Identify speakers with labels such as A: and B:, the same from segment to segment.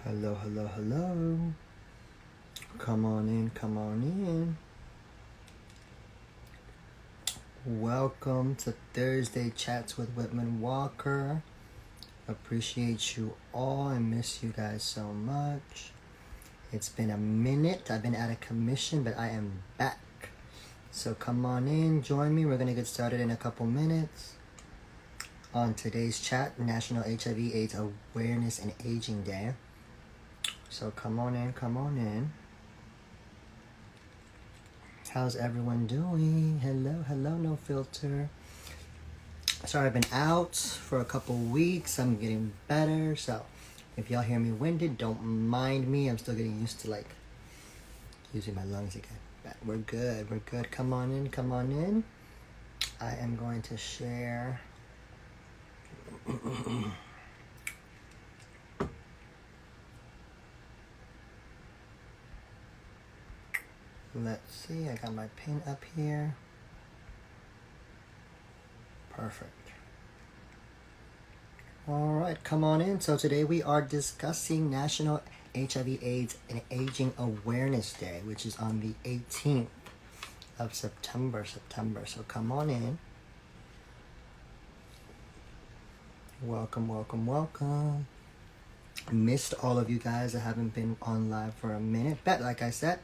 A: Hello, hello, hello. Come on in, come on in. Welcome to Thursday Chats with Whitman-Walker. Appreciate you all. I miss you guys so much. It's been a minute. I've been out of commission, but I am back. So come on in, join me. We're going to get started in a couple minutes. On today's chat, National HIV/AIDS Awareness and Aging Day. So come on in, come on in. How's everyone doing? Hello, hello, no filter. Sorry, I've been out for a couple weeks. I'm getting better. So if y'all hear me winded, don't mind me. I'm still getting used to using my lungs again. But we're good, we're good. Come on in, come on in. I am going to share. Let's see, I got my pin up here. Perfect. Alright, come on in. So today we are discussing National HIV/AIDS and Aging Awareness Day, which is on the 18th of September. So come on in. Welcome, welcome, welcome. Missed all of you guys. I haven't been on live for a minute, but like I said,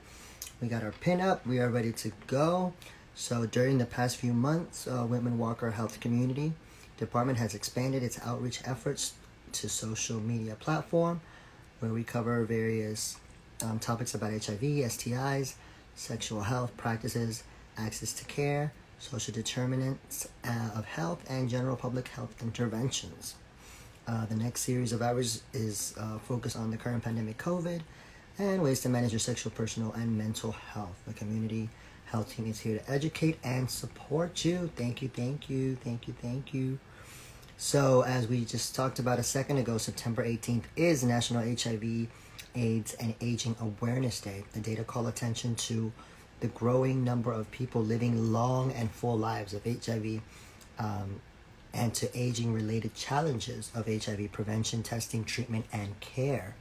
A: we got our pin up. We are ready to go. So during the past few months, Whitman-Walker Health Community Department has expanded its outreach efforts to social media platform, where we cover various topics about HIV, STIs, sexual health practices, access to care, social determinants of health, and general public health interventions. The next series of hours is focused on the current pandemic COVID and ways to manage your sexual, personal, and mental health. The community health team is here to educate and support you. Thank you, thank you, thank you, thank you. So as we just talked about a second ago, September 18th is National HIV, AIDS, and Aging Awareness Day. The day to call attention to the growing number of people living long and full lives of HIV and to aging-related challenges of HIV prevention, testing, treatment, and care.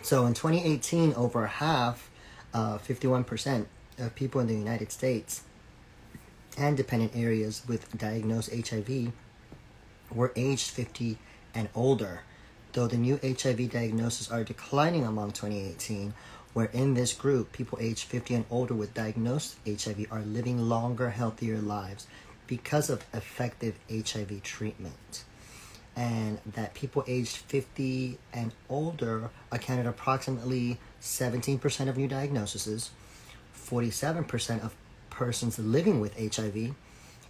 A: So in 2018, over half, 51% of people in the United States and dependent areas with diagnosed HIV were aged 50 and older. Though the new HIV diagnoses are declining among 2018, where in this group, people aged 50 and older with diagnosed HIV are living longer, healthier lives because of effective HIV treatment. And that people aged 50 and older accounted approximately 17% of new diagnoses, 47% of persons living with HIV,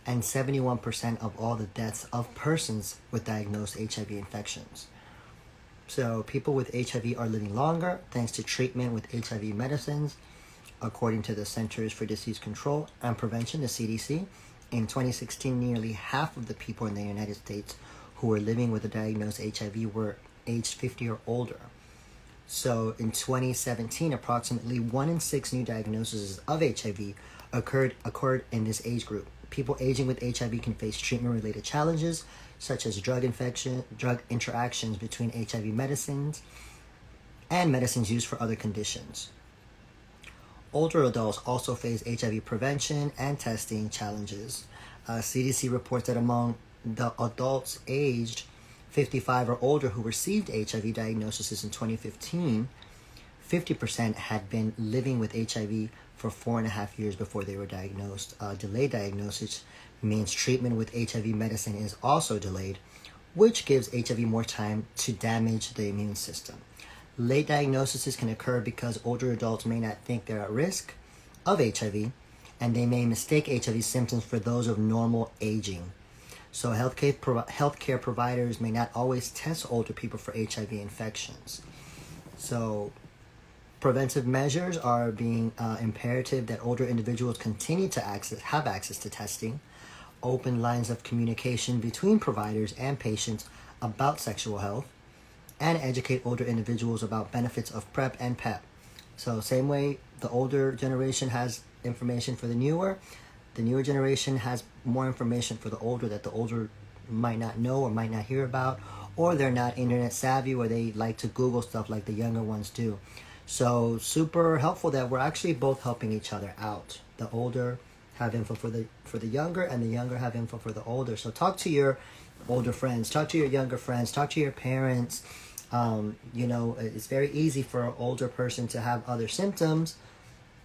A: and 71% of all the deaths of persons with diagnosed HIV infections. So people with HIV are living longer thanks to treatment with HIV medicines. According to the Centers for Disease Control and Prevention, the CDC, in 2016, nearly half of the people in the United States who were living with a diagnosed HIV were aged 50 or older. So in 2017, approximately 1 in 6 new diagnoses of HIV occurred in this age group. People aging with HIV can face treatment-related challenges, such as drug interactions between HIV medicines and medicines used for other conditions. Older adults also face HIV prevention and testing challenges. CDC reports that among the adults aged 55 or older who received HIV diagnoses in 2015, 50% had been living with HIV for 4.5 years before they were diagnosed. Delayed diagnosis means treatment with HIV medicine is also delayed, which gives HIV more time to damage the immune system. Late diagnoses can occur because older adults may not think they're at risk of HIV, and they may mistake HIV symptoms for those of normal aging. So healthcare providers may not always test older people for HIV infections. So preventive measures are being imperative that older individuals continue to have access to testing, open lines of communication between providers and patients about sexual health, and educate older individuals about benefits of PrEP and PEP. So same way the older generation has information for the newer generation has more information for the older that the older might not know or might not hear about, or they're not internet savvy, or they like to Google stuff like the younger ones do. So super helpful that we're actually both helping each other out. The older have info for the younger, and the younger have info for the older. So talk to your older friends, talk to your younger friends, talk to your parents. It's very easy for an older person to have other symptoms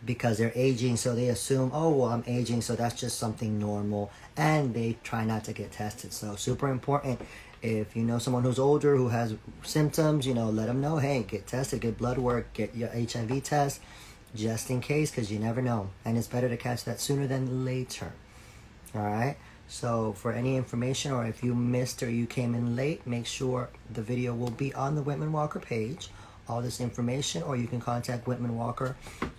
A: because they're aging, so they assume, oh, well, I'm aging, so that's just something normal, and they try not to get tested. So super important. If you know someone who's older who has symptoms, let them know, hey, get tested, get blood work, get your HIV test, just in case, because you never know. And it's better to catch that sooner than later. All right? So for any information, or if you missed or you came in late, make sure the video will be on the Whitman-Walker page, all this information, or you can contact Whitman-Walker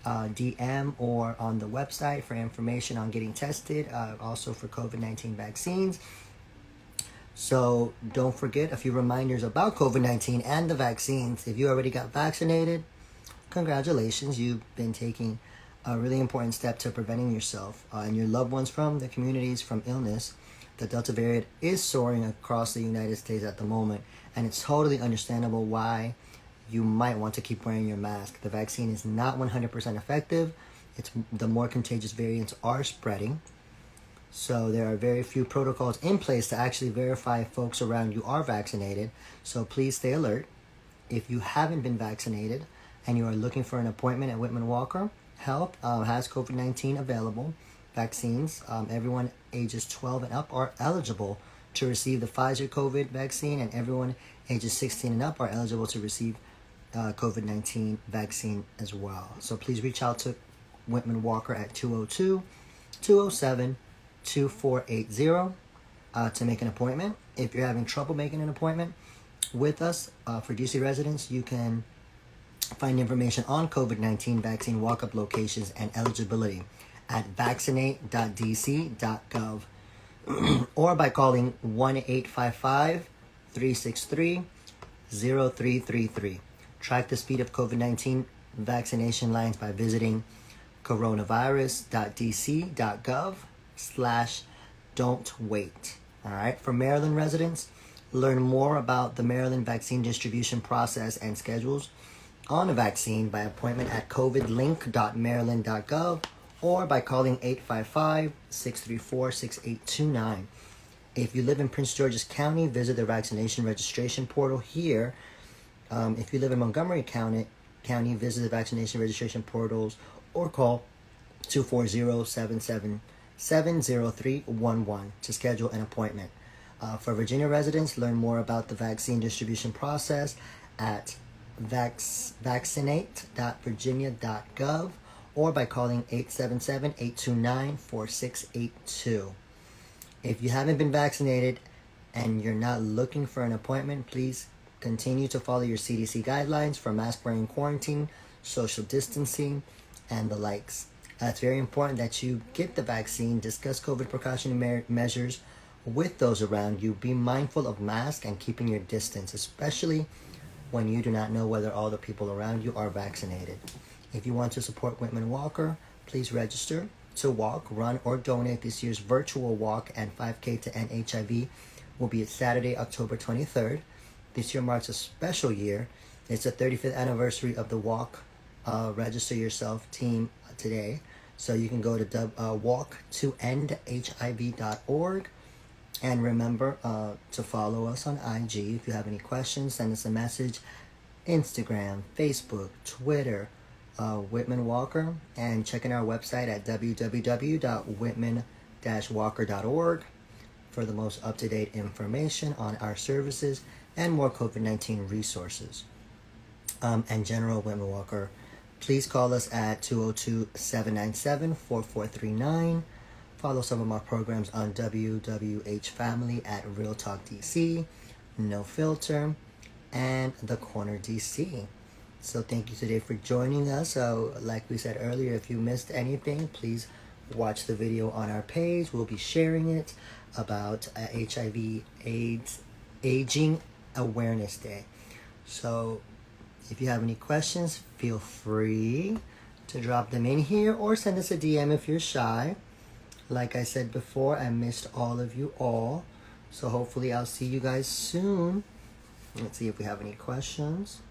A: DM or on the website for information on getting tested, also for COVID-19 vaccines. So don't forget a few reminders about COVID-19 and the vaccines. If you already got vaccinated, congratulations, you've been taking a really important step to preventing yourself and your loved ones from the communities from illness. The Delta variant is soaring across the United States at the moment, and it's totally understandable why you might want to keep wearing your mask. The vaccine is not 100% effective. The more contagious variants are spreading. So there are very few protocols in place to actually verify if folks around you are vaccinated. So please stay alert. If you haven't been vaccinated and you are looking for an appointment at Whitman-Walker Health, has COVID-19 available vaccines. Everyone ages 12 and up are eligible to receive the Pfizer COVID vaccine, and everyone ages 16 and up are eligible to receive COVID-19 vaccine as well. So please reach out to Whitman-Walker at 202-207-2480 to make an appointment. If you're having trouble making an appointment with us, for DC residents, you can find information on COVID-19 vaccine walk-up locations and eligibility at vaccinate.dc.gov or by calling 1-855-363-0333. Track the speed of COVID-19 vaccination lines by visiting coronavirus.dc.gov/don't wait. All right. For Maryland residents, learn more about the Maryland vaccine distribution process and schedules on a vaccine by appointment at covidlink.maryland.gov or by calling 855-634-6829. If you live in Prince George's County, visit the vaccination registration portal here. If you live in Montgomery County, visit the vaccination registration portals or call 240-777-0311 to schedule an appointment. For Virginia residents, learn more about the vaccine distribution process at vaccinate.virginia.gov or by calling 877-829-4682. If you haven't been vaccinated and you're not looking for an appointment, please continue to follow your CDC guidelines for mask wearing, quarantine, social distancing, and the likes. It's very important that you get the vaccine. Discuss COVID precautionary measures with those around you. Be mindful of masks and keeping your distance, especially when you do not know whether all the people around you are vaccinated. If you want to support Whitman-Walker, please register to walk, run, or donate. This year's virtual walk and 5K to end HIV will be Saturday, October 23rd. This year marks a special year. It's the 35th anniversary of the walk. Register yourself team today. So you can go to walktoendhiv.org. And remember to follow us on IG. If you have any questions, send us a message. Instagram, Facebook, Twitter, Whitman-Walker. And check in our website at www.whitman-walker.org for the most up-to-date information on our services and more COVID-19 resources. And General Whitman-Walker, please call us at 202-797-4439. Follow some of my programs on WWH Family at Real Talk DC, No Filter, and The Corner DC. So thank you today for joining us. So like we said earlier, if you missed anything, please watch the video on our page. We'll be sharing it about HIV AIDS Aging Awareness Day. So if you have any questions, feel free to drop them in here or send us a DM if you're shy. Like I said before, I missed all of you all. So hopefully I'll see you guys soon Let's see if we have any questions.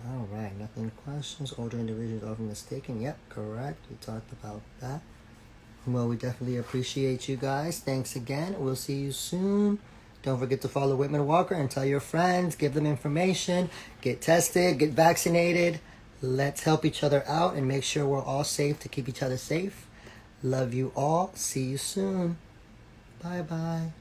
A: All right, nothing questions. Older individuals often mistaken. Yep, correct. We talked about that. Well, we definitely appreciate you guys. Thanks again. We'll see you soon. Don't forget to follow Whitman-Walker and tell your friends. Give them information. Get tested. Get vaccinated. Let's help each other out and make sure we're all safe to keep each other safe. Love you all. See you soon. Bye-bye.